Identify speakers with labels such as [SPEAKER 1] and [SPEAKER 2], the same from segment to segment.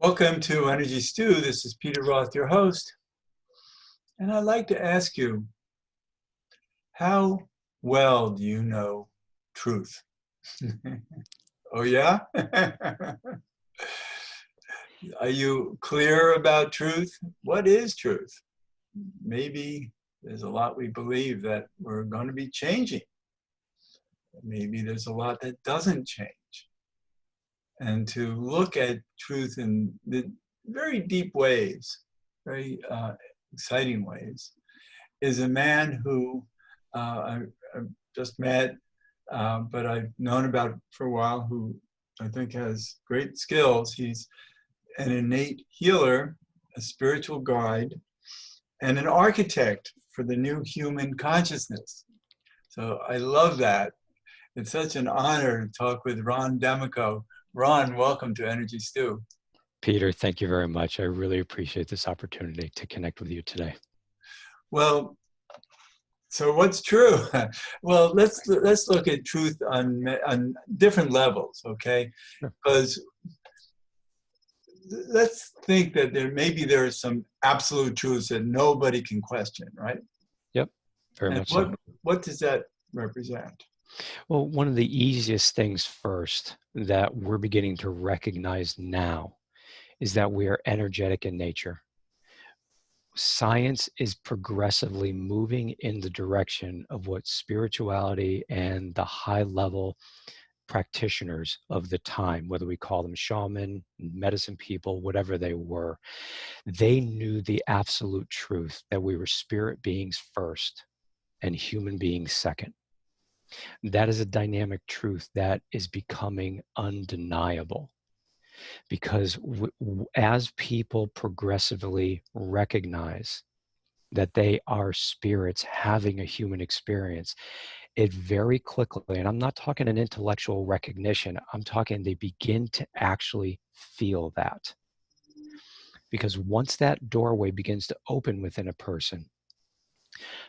[SPEAKER 1] Welcome to Energy Stew. This is Peter Roth, your host. And I'd like to ask you, how well do you know truth? Oh, yeah? Are you clear about truth? What is truth? Maybe there's a lot we believe that we're going to be changing. Maybe there's a lot that doesn't change. And to look at truth in the very deep ways, very exciting ways, is a man who I just met, but I've known about for a while, who I think has great skills. He's an innate healer, a spiritual guide, and an architect for the new human consciousness. So I love that. It's such an honor to talk with Ron Damico. Ron, welcome to Energy Stew.
[SPEAKER 2] Peter, thank you very much. I really appreciate this opportunity to connect with you today.
[SPEAKER 1] Well, so what's true? Well, let's look at truth on different levels, okay? Because let's think that there are some absolute truths that nobody can question, right?
[SPEAKER 2] Yep, very much so.
[SPEAKER 1] What does that represent?
[SPEAKER 2] Well, one of the easiest things first that we're beginning to recognize now is that we are energetic in nature. Science is progressively moving in the direction of what spirituality and the high level practitioners of the time, whether we call them shaman, medicine people, whatever they were, they knew the absolute truth that we were spirit beings first and human beings second. That is a dynamic truth that is becoming undeniable, because as people progressively recognize that they are spirits having a human experience, it very quickly, and I'm not talking an intellectual recognition, I'm talking they begin to actually feel that. Because once that doorway begins to open within a person,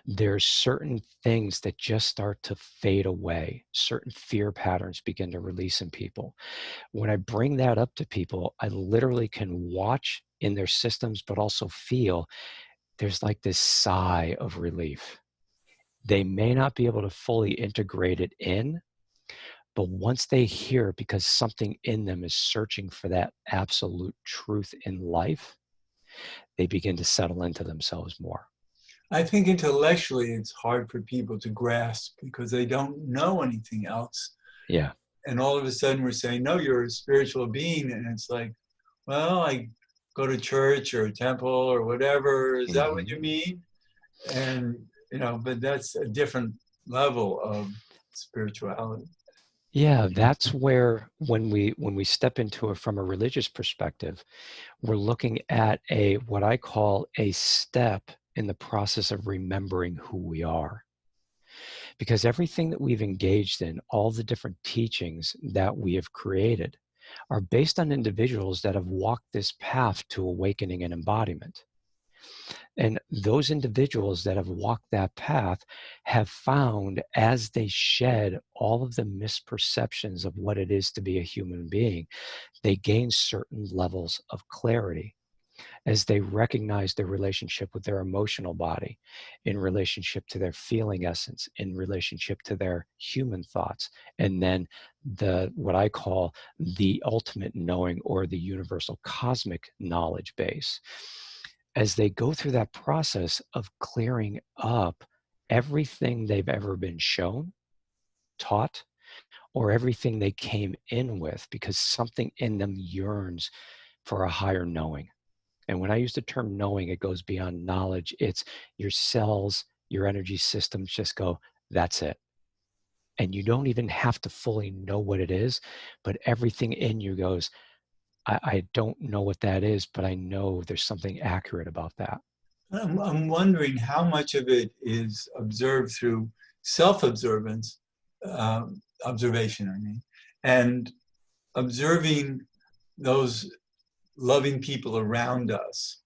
[SPEAKER 2] there's certain things that just start to fade away. Certain fear patterns begin to release in people. When I bring that up to people, I literally can watch in their systems, but also feel there's like this sigh of relief. They may not be able to fully integrate it in, but once they hear it, because something in them is searching for that absolute truth in life, they begin to settle into themselves more.
[SPEAKER 1] I think intellectually it's hard for people to grasp because they don't know anything else.
[SPEAKER 2] Yeah.
[SPEAKER 1] And all of a sudden we're saying, no, you're a spiritual being. And it's like, well, I go to church or a temple or whatever. Is that what you mean? And, but that's a different level of spirituality.
[SPEAKER 2] Yeah, that's where when we step into it from a religious perspective, we're looking at what I call a step in the process of remembering who we are. Because everything that we've engaged in, all the different teachings that we have created, are based on individuals that have walked this path to awakening and embodiment. And those individuals that have walked that path have found, as they shed all of the misperceptions of what it is to be a human being, they gain certain levels of clarity as they recognize their relationship with their emotional body, in relationship to their feeling essence, in relationship to their human thoughts, and then what I call the ultimate knowing, or the universal cosmic knowledge base. As they go through that process of clearing up everything they've ever been shown, taught, or everything they came in with, because something in them yearns for a higher knowing. And when I use the term knowing, it goes beyond knowledge. It's your cells, your energy systems just go, that's it. And you don't even have to fully know what it is, but everything in you goes, I don't know what that is, but I know there's something accurate about that.
[SPEAKER 1] I'm wondering how much of it is observed through self-observance, observation, I mean, and observing those loving people around us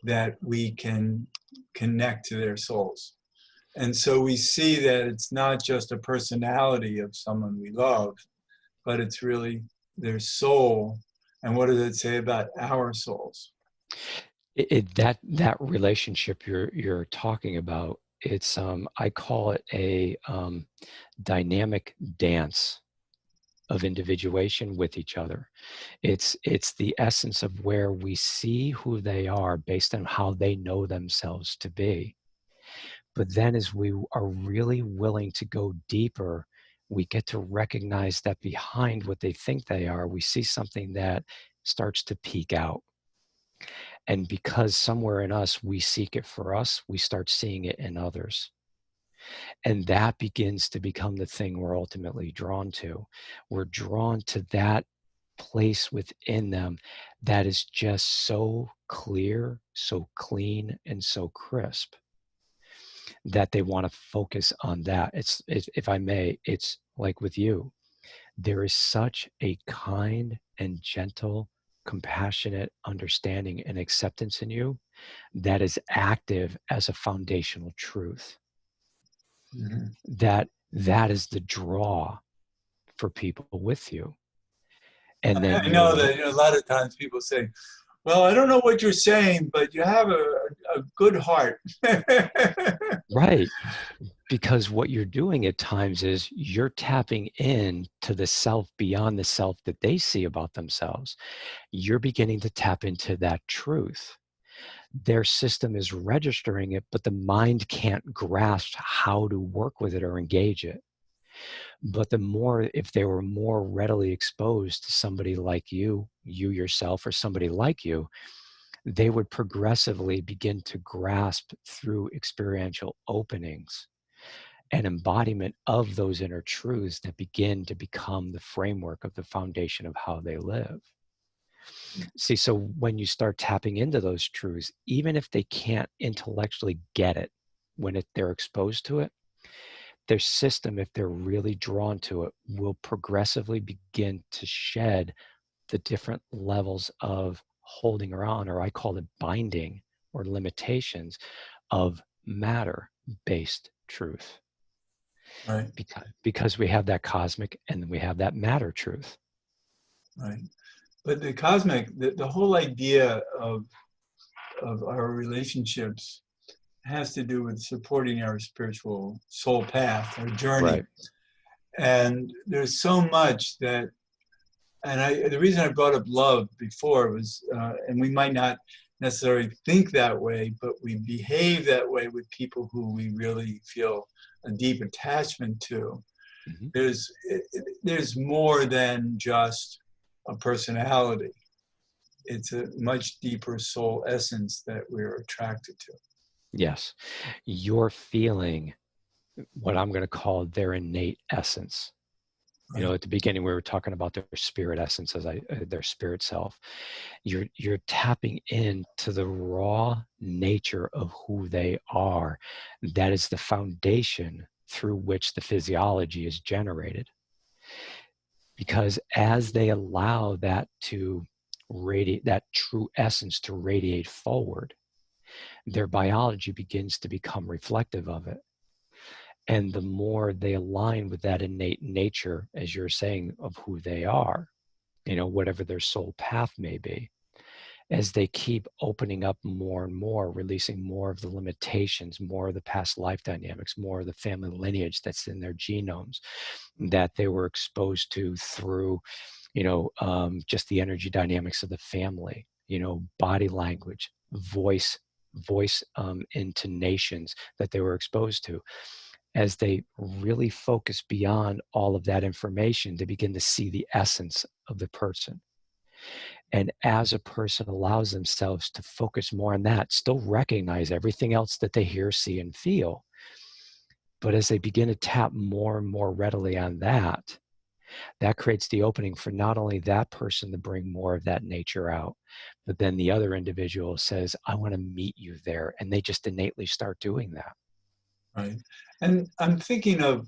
[SPEAKER 1] that we can connect to their souls. And so we see that it's not just a personality of someone we love, but it's really their soul And what does it say about our souls?
[SPEAKER 2] That relationship you're talking about, it's I call it a dynamic dance of individuation with each other. It's the essence of where we see who they are based on how they know themselves to be. But then as we are really willing to go deeper, we get to recognize that behind what they think they are, we see something that starts to peek out. And because somewhere in us, we seek it for us, we start seeing it in others. And that begins to become the thing we're ultimately drawn to. We're drawn to that place within them that is just so clear, so clean, and so crisp that they want to focus on that. It's, if I may, it's like with you. There is such a kind and gentle, compassionate understanding and acceptance in you that is active as a foundational truth.
[SPEAKER 1] Mhm.
[SPEAKER 2] That is the draw for people with you. And then,
[SPEAKER 1] I know that a lot of times people say, well, I don't know what you're saying, but you have a good heart.
[SPEAKER 2] right. Because what you're doing at times is you're tapping in to the self beyond the self that they see about themselves. You're beginning to tap into that truth. Their system is registering it, but the mind can't grasp how to work with it or engage it. But the more, if they were more readily exposed to somebody like you yourself, or somebody like you, they would progressively begin to grasp through experiential openings an embodiment of those inner truths that begin to become the framework of the foundation of how they live. See, so when you start tapping into those truths, even if they can't intellectually get it when they're exposed to it, their system, if they're really drawn to it, will progressively begin to shed the different levels of holding around, or I call it binding or limitations of matter-based truth.
[SPEAKER 1] Right,
[SPEAKER 2] Because we have that cosmic and we have that matter truth.
[SPEAKER 1] right. But the cosmic, the whole idea of our relationships has to do with supporting our spiritual soul path, our journey.
[SPEAKER 2] Right.
[SPEAKER 1] And there's so much that, the reason I brought up love before was, and we might not necessarily think that way, but we behave that way with people who we really feel a deep attachment to.
[SPEAKER 2] Mm-hmm.
[SPEAKER 1] There's more than just a personality. It's a much deeper soul essence that we're attracted to.
[SPEAKER 2] Yes. You're feeling what I'm going to call their innate essence. You know,
[SPEAKER 1] Right,
[SPEAKER 2] at the beginning, we were talking about their spirit essence, their spirit self. You're tapping into the raw nature of who they are. That is the foundation through which the physiology is generated. Because as they allow that to radiate, that true essence to radiate forward, their biology begins to become reflective of it. And the more they align with that innate nature, as you're saying, of who they are, you know, whatever their soul path may be, as they keep opening up more and more, releasing more of the limitations, more of the past life dynamics, more of the family lineage that's in their genomes that they were exposed to through, just the energy dynamics of the family, body language, voice intonations that they were exposed to. As they really focus beyond all of that information, they begin to see the essence of the person. And as a person allows themselves to focus more on that, still recognize everything else that they hear, see, and feel. But as they begin to tap more and more readily on that, that creates the opening for not only that person to bring more of that nature out, but then the other individual says, I want to meet you there. And they just innately start doing that.
[SPEAKER 1] right. And I'm thinking of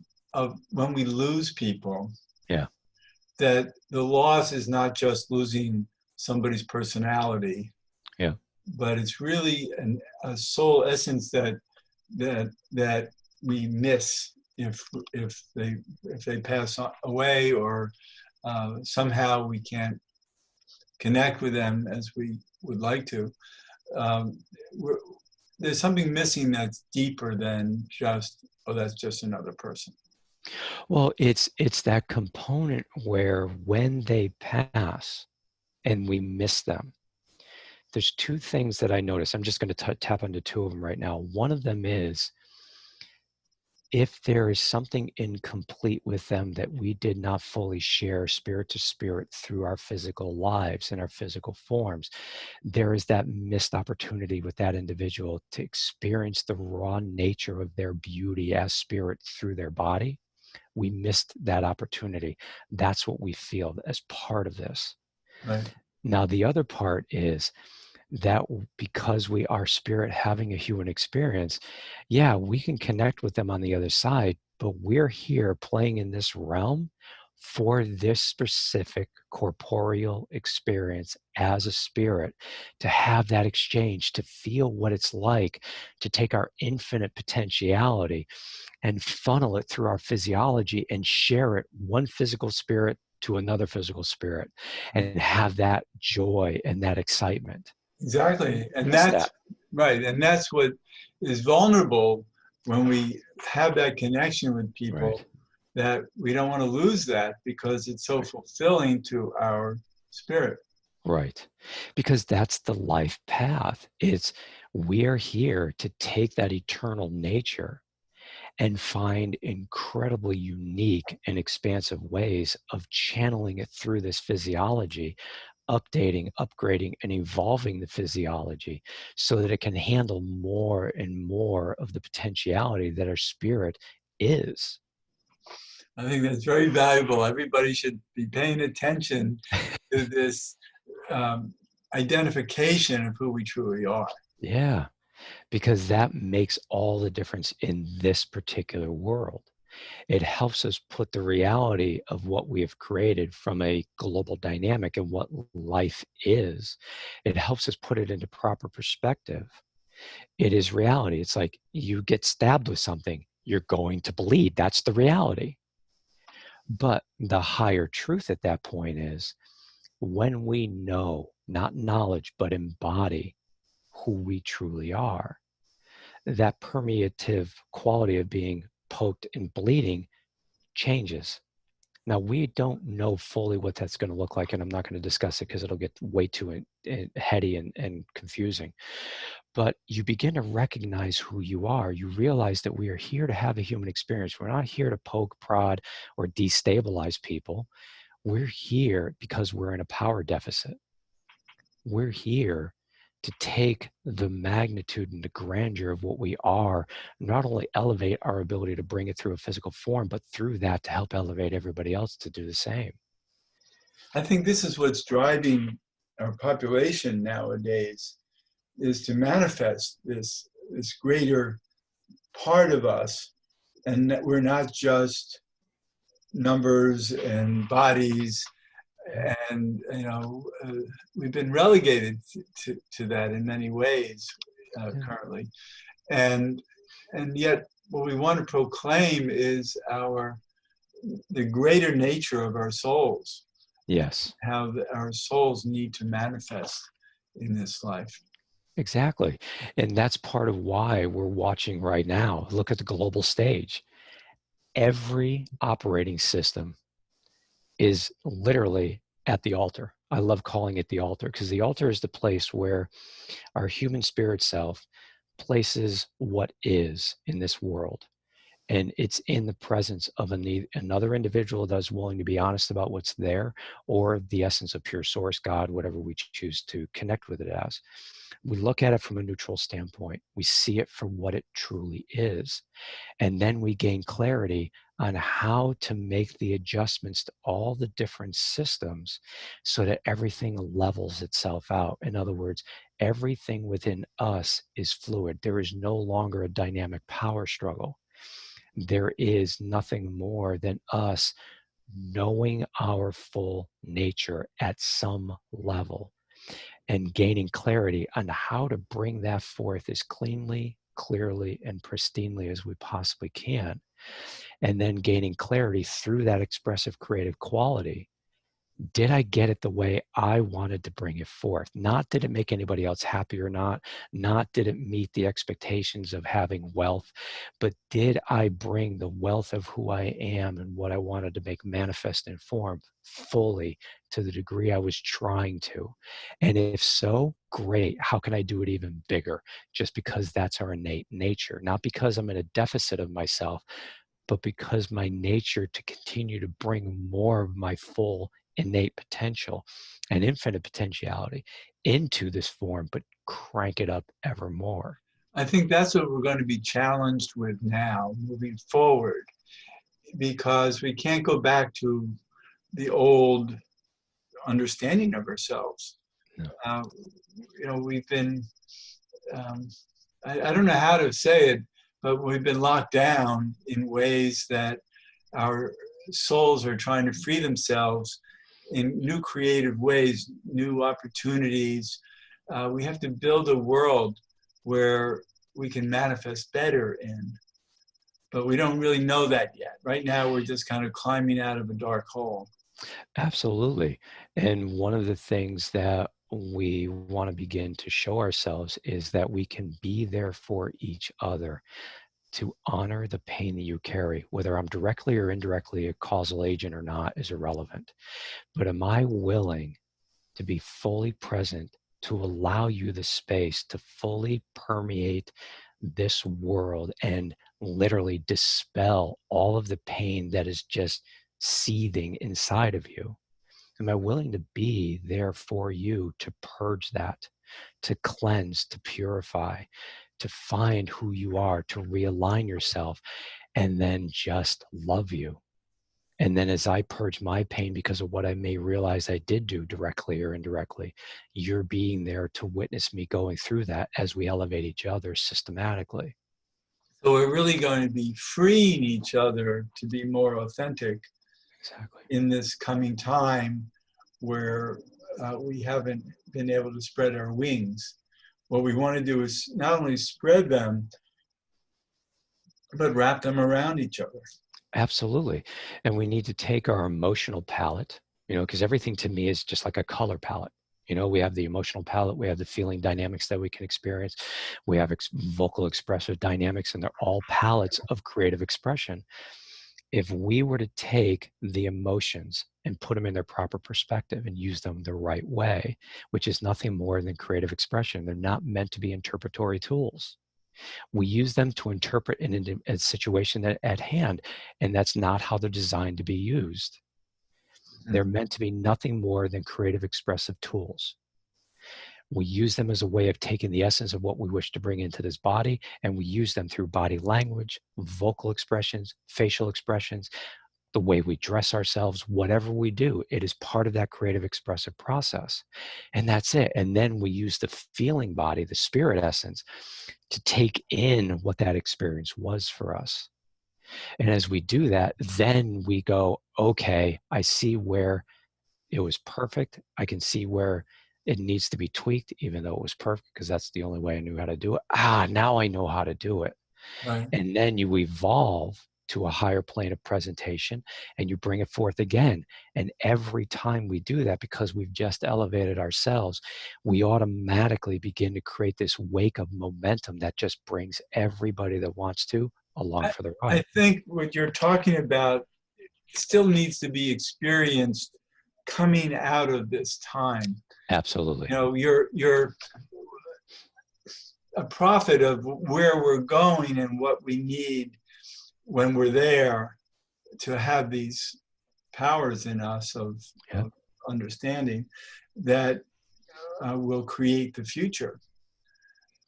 [SPEAKER 1] when we lose people,
[SPEAKER 2] Yeah.
[SPEAKER 1] that the loss is not just losing somebody's personality,
[SPEAKER 2] Yeah.
[SPEAKER 1] but it's really a soul essence that we miss if they pass away, or somehow we can't connect with them as we would like to, um, there's something missing that's deeper than just, oh, that's just another person.
[SPEAKER 2] Well, it's that component where when they pass and we miss them, there's two things that I notice. I'm just going to tap into two of them right now. One of them is if there is something incomplete with them that we did not fully share spirit to spirit through our physical lives and our physical forms, there is that missed opportunity with that individual to experience the raw nature of their beauty as spirit through their body. We missed that opportunity. That's what we feel as part of this.
[SPEAKER 1] Right.
[SPEAKER 2] Now, the other part is that because we are spirit having a human experience, yeah, we can connect with them on the other side, but we're here playing in this realm for this specific corporeal experience as a spirit, to have that exchange, to feel what it's like to take our infinite potentiality and funnel it through our physiology and share it, one physical spirit to another physical spirit, and have that joy and that excitement.
[SPEAKER 1] Exactly. And
[SPEAKER 2] It's
[SPEAKER 1] that's
[SPEAKER 2] that.
[SPEAKER 1] right. And that's what is vulnerable when we have that connection with
[SPEAKER 2] Right.
[SPEAKER 1] people, that we don't want to lose that because it's so fulfilling to our spirit.
[SPEAKER 2] Right. Because that's the life path. It's we're here to take that eternal nature and find incredibly unique and expansive ways of channeling it through this physiology, updating, upgrading, and evolving the physiology so that it can handle more and more of the potentiality that our spirit is.
[SPEAKER 1] I think that's very valuable. Everybody should be paying attention to this um, identification of who we truly are.
[SPEAKER 2] Yeah, because that makes all the difference in this particular world. It helps us put the reality of what we have created from a global dynamic and what life is. It helps us put it into proper perspective. It is reality. It's like you get stabbed with something, you're going to bleed. That's the reality. But the higher truth at that point is when we know, not knowledge, but embody who we truly are, that permeative quality of being poked and bleeding changes. Now, we don't know fully what that's going to look like, and I'm not going to discuss it because it'll get way too heady and confusing. But you begin to recognize who you are. You realize that we are here to have a human experience. We're not here to poke, prod, or destabilize people. We're here because we're in a power deficit. We're here to take the magnitude and the grandeur of what we are, not only elevate our ability to bring it through a physical form, but through that to help elevate everybody else to do the same.
[SPEAKER 1] I think this is what's driving our population nowadays, is to manifest this greater part of us, and that we're not just numbers and bodies, and we've been relegated to that in many ways currently, and yet what we want to proclaim is the greater nature of our souls.
[SPEAKER 2] Yes,
[SPEAKER 1] How our souls need to manifest in this life.
[SPEAKER 2] exactly. And that's part of why we're watching right now. Look at the global stage. Every operating system is literally at the altar. I love calling it the altar because the altar is the place where our human spirit self places what is in this world. And it's in the presence of another individual that is willing to be honest about what's there, or the essence of pure source, God, whatever we choose to connect with it as. We look at it from a neutral standpoint. We see it for what it truly is. And then we gain clarity on how to make the adjustments to all the different systems so that everything levels itself out. In other words, everything within us is fluid. There is no longer a dynamic power struggle. There is nothing more than us knowing our full nature at some level and gaining clarity on how to bring that forth as cleanly, clearly, and pristinely as we possibly can. And then gaining clarity through that expressive creative quality Did I get it the way I wanted to bring it forth? Not did it make anybody else happy or not, not did it meet the expectations of having wealth, but did I bring the wealth of who I am and what I wanted to make manifest in form fully to the degree I was trying to? And if so, great. How can I do it even bigger? Just because that's our innate nature, not because I'm in a deficit of myself, but because my nature to continue to bring more of my full innate potential and infinite potentiality into this form, but crank it up ever more.
[SPEAKER 1] I think that's what we're going to be challenged with now, moving forward, because we can't go back to the old understanding of ourselves.
[SPEAKER 2] No.
[SPEAKER 1] We've been, I don't know how to say it, but we've been locked down in ways that our souls are trying to free themselves in new creative ways, new opportunities. We have to build a world where we can manifest better in, but we don't really know that yet. Right now, we're just kind of climbing out of a dark hole.
[SPEAKER 2] Absolutely. And one of the things that we want to begin to show ourselves is that we can be there for each other, to honor the pain that you carry. Whether I'm directly or indirectly a causal agent or not is irrelevant. But am I willing to be fully present, to allow you the space to fully permeate this world and literally dispel all of the pain that is just seething inside of you? Am I willing to be there for you to purge that, to cleanse, to purify, to find who you are, to realign yourself, and then just love you? And then as I purge my pain because of what I may realize I did do directly or indirectly, you're being there to witness me going through that as we elevate each other systematically.
[SPEAKER 1] So we're really going to be freeing each other to be more authentic
[SPEAKER 2] Exactly.
[SPEAKER 1] in this coming time where we haven't been able to spread our wings. What we want to do is not only spread them, but wrap them around each other.
[SPEAKER 2] Absolutely. And we need to take our emotional palette, because everything to me is just like a color palette. We have the emotional palette, we have the feeling dynamics that we can experience, we have vocal expressive dynamics, and they're all palettes of creative expression. If we were to take the emotions and put them in their proper perspective and use them the right way, which is nothing more than creative expression, they're not meant to be interpretatory tools. We use them to interpret a situation at hand, and that's not how they're designed to be used. They're meant to be nothing more than creative expressive tools. We use them as a way of taking the essence of what we wish to bring into this body, and we use them through body language, vocal expressions, facial expressions, the way we dress ourselves, whatever we do, it is part of that creative expressive process. And that's it. And then we use the feeling body, the spirit essence, to take in what that experience was for us. And as we do that, then we go, okay, I see where it was perfect. I can see where it needs to be tweaked, even though it was perfect, because that's the only way I knew how to do it. Now I know how to do it.
[SPEAKER 1] Right.
[SPEAKER 2] And then you evolve to a higher plane of presentation and you bring it forth again. And every time we do that, because we've just elevated ourselves, we automatically begin to create this wake of momentum that just brings everybody that wants to along for the
[SPEAKER 1] I
[SPEAKER 2] ride.
[SPEAKER 1] think what you're talking about still needs to be experienced coming out of this time.
[SPEAKER 2] Absolutely.
[SPEAKER 1] You're a prophet of where we're going and what we need when we're there to have these powers in us of understanding that will create the future.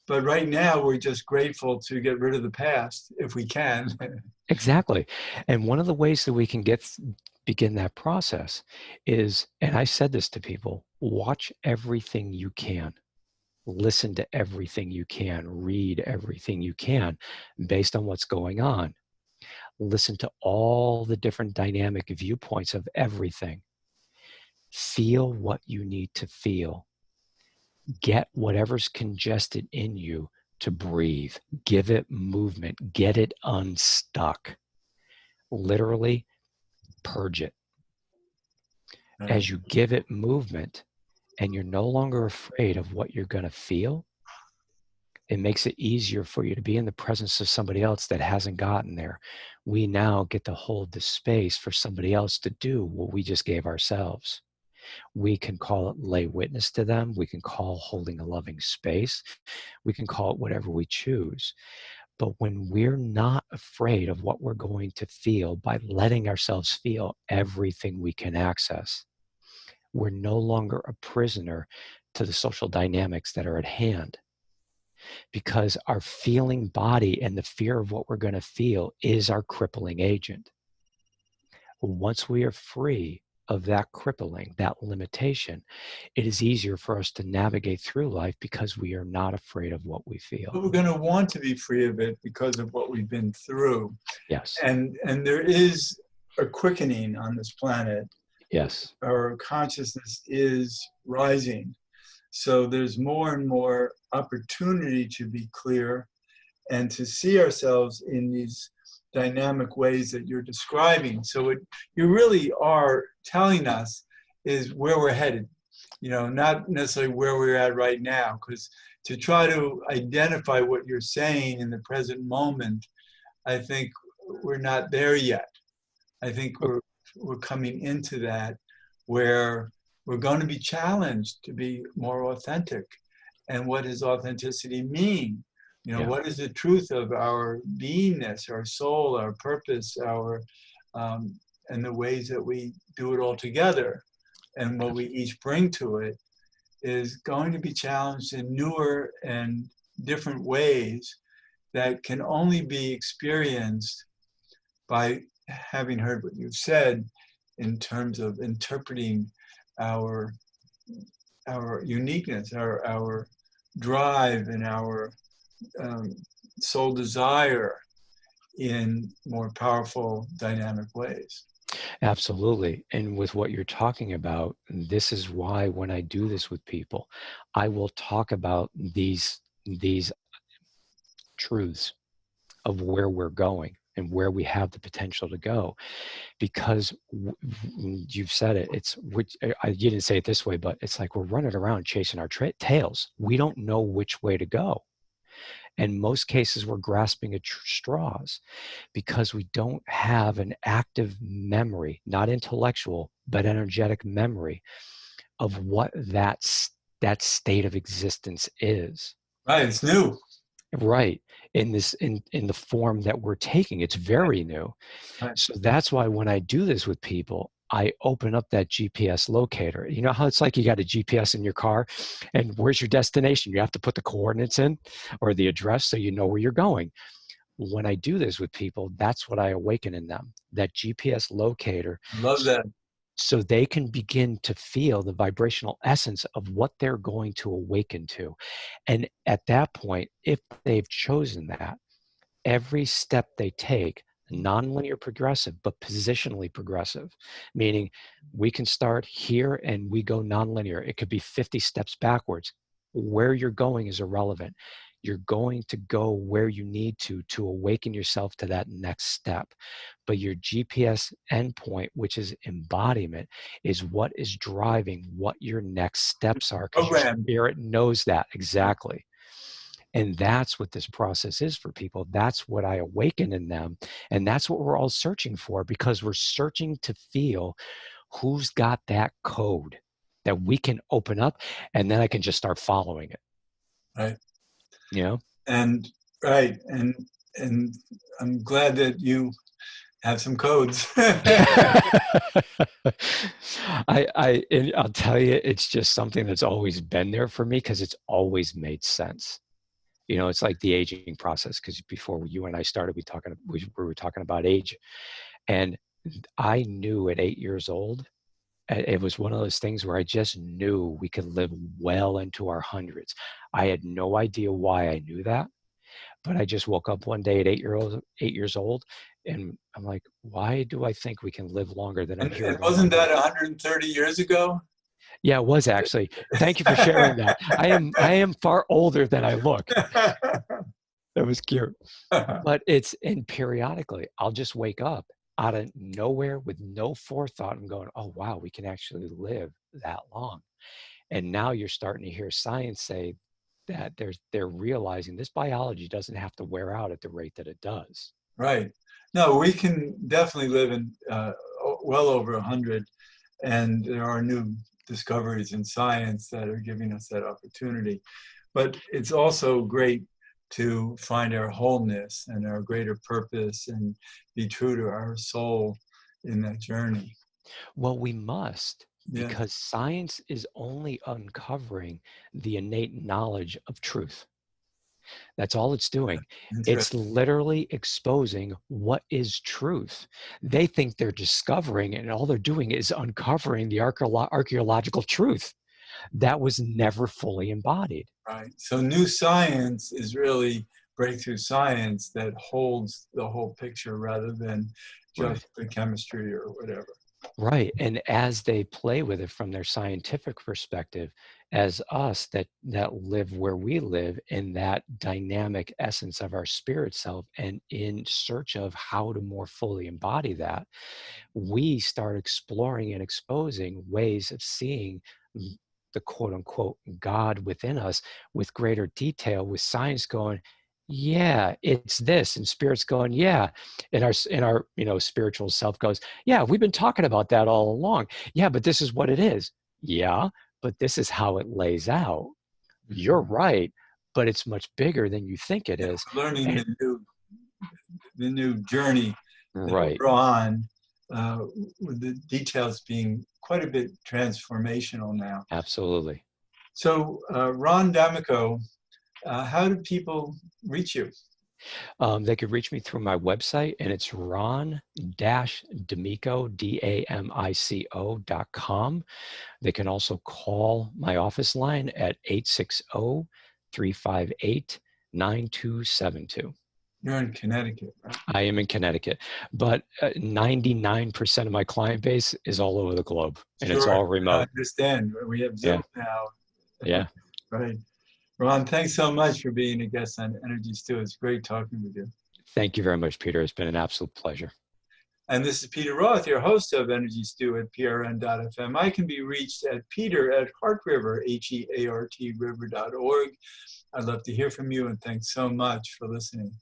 [SPEAKER 1] But right now, we're just grateful to get rid of the past if we can.
[SPEAKER 2] Exactly. And one of the ways that we can begin that process is, and I said this to people, watch everything you can. Listen to everything you can, read everything you can based on what's going on. Listen to all the different dynamic viewpoints of everything. Feel what you need to feel. Get whatever's congested in you to breathe. Give it movement. Get it unstuck. Literally purge it. as you give it movement and you're no longer afraid of what you're going to feel, it makes it easier for you to be in the presence of somebody else that hasn't gotten there. We now get to hold the space for somebody else to do what we just gave ourselves. We can call it lay witness to them. We can call holding a loving space. We can call it whatever we choose. But when we're not afraid of what we're going to feel by letting ourselves feel everything we can access, we're no longer a prisoner to the social dynamics that are at hand. Because our feeling body and the fear of what we're going to feel is our crippling agent. Once we are free of that crippling, that limitation, it is easier for us to navigate through life because we are not afraid of what we feel.
[SPEAKER 1] But we're going to want to be free of it because of what we've been through.
[SPEAKER 2] Yes.
[SPEAKER 1] And there is a quickening on this planet.
[SPEAKER 2] Yes.
[SPEAKER 1] Our consciousness is rising. So there's more and more opportunity to be clear and to see ourselves in these dynamic ways that you're describing. So what you really are telling us is where we're headed, not necessarily where we're at right now, because to try to identify what you're saying in the present moment, I think we're not there yet. I think we're coming into that where we're going to be challenged to be more authentic. And what does authenticity mean? What is the truth of our beingness, our soul, our purpose, and the ways that we do it all together, and what we each bring to it is going to be challenged in newer and different ways that can only be experienced by having heard what you've said in terms of interpreting our uniqueness, our drive, and our soul desire in more powerful, dynamic ways.
[SPEAKER 2] Absolutely. And with what you're talking about, this is why when I do this with people, I will talk about these truths of where we're going and where we have the potential to go. Because you've said it, you didn't say it this way, but it's like we're running around chasing our tails. We don't know which way to go. In most cases, we're grasping at straws because we don't have an active memory, not intellectual, but energetic memory of what that state of existence is.
[SPEAKER 1] Right, it's new.
[SPEAKER 2] Right. In the form that we're taking, it's very new.
[SPEAKER 1] Right.
[SPEAKER 2] So that's why when I do this with people, I open up that GPS locator. You know how it's like you got a GPS in your car and where's your destination? You have to put the coordinates in or the address so you know where you're going. When I do this with people, that's what I awaken in them, that GPS locator.
[SPEAKER 1] Love that.
[SPEAKER 2] So they can begin to feel the vibrational essence of what they're going to awaken to. And at that point, if they've chosen that, every step they take, nonlinear progressive, but positionally progressive, meaning we can start here and we go nonlinear. It could be 50 steps backwards. Where you're going is irrelevant. You're going to go where you need to awaken yourself to that next step. But your GPS endpoint, which is embodiment, is what is driving what your next steps are, because your spirit knows that exactly. And that's what this process is for people. That's what I awaken in them. And that's what we're all searching for, because we're searching to feel who's got that code that we can open up, and then I can just start following it.
[SPEAKER 1] Right.
[SPEAKER 2] And
[SPEAKER 1] right. And I'm glad that you have some codes.
[SPEAKER 2] I'll tell you, it's just something that's always been there for me because it's always made sense. It's like the aging process, because before you and I started, we were talking about age. And I knew at 8 years old, it was one of those things where I just knew we could live well into our hundreds. I had no idea why I knew that, but I just woke up one day at 8 years old, and I'm like, why do I think we can live longer than I'm here?
[SPEAKER 1] And wasn't that 130 years ago?
[SPEAKER 2] Yeah, it was actually. Thank you for sharing that. I am far older than I look. That was cute. But and periodically I'll just wake up out of nowhere with no forethought and going, oh, wow, we can actually live that long. And now you're starting to hear science say that they're realizing this biology doesn't have to wear out at the rate that it does.
[SPEAKER 1] Right. No, we can definitely live in well over 100, and there are new discoveries in science that are giving us that opportunity. But it's also great to find our wholeness and our greater purpose and be true to our soul in that journey.
[SPEAKER 2] Well, we must,
[SPEAKER 1] Yeah,
[SPEAKER 2] because science is only uncovering the innate knowledge of truth. That's all it's doing. It's
[SPEAKER 1] interesting.
[SPEAKER 2] literally exposing what is truth. They think they're discovering, and all they're doing is uncovering the archaeological truth that was never fully embodied.
[SPEAKER 1] Right. So new science is really breakthrough science that holds the whole picture rather than just
[SPEAKER 2] Right.
[SPEAKER 1] the chemistry or whatever.
[SPEAKER 2] Right. And as they play with it from their scientific perspective, as us that live where we live in that dynamic essence of our spirit self and in search of how to more fully embody that, we start exploring and exposing ways of seeing the quote unquote God within us with greater detail, with science going, yeah, it's this, and spirit's going, yeah, and our spiritual self goes, yeah, we've been talking about that all along. Yeah, but this is what it is. Yeah, but this is how it lays out. You're
[SPEAKER 1] Mhm.
[SPEAKER 2] right, but it's much bigger than you think it
[SPEAKER 1] Yeah,
[SPEAKER 2] is.
[SPEAKER 1] we're learning
[SPEAKER 2] And
[SPEAKER 1] the new journey that
[SPEAKER 2] right,
[SPEAKER 1] we're on, with the details being quite a bit transformational now.
[SPEAKER 2] absolutely.
[SPEAKER 1] So, Ron Damico, how do people reach you?
[SPEAKER 2] They could reach me through my website, and it's ron-damico, DAMICO.com. They can also call my office line at 860-358-9272.
[SPEAKER 1] You're in Connecticut, right?
[SPEAKER 2] I am in Connecticut, but 99% of my client base is all over the globe, and it's
[SPEAKER 1] Sure,
[SPEAKER 2] all
[SPEAKER 1] I
[SPEAKER 2] remote.
[SPEAKER 1] understand. We have Zoom
[SPEAKER 2] Yeah,
[SPEAKER 1] now,
[SPEAKER 2] yeah.
[SPEAKER 1] right? Ron, thanks so much for being a guest on Energy Stew. It's great talking with you.
[SPEAKER 2] Thank you very much, Peter. It's been an absolute pleasure.
[SPEAKER 1] And this is Peter Roth, your host of Energy Stew at prn.fm. I can be reached at peter@heartriver, HEART river.org. I'd love to hear from you, and thanks so much for listening.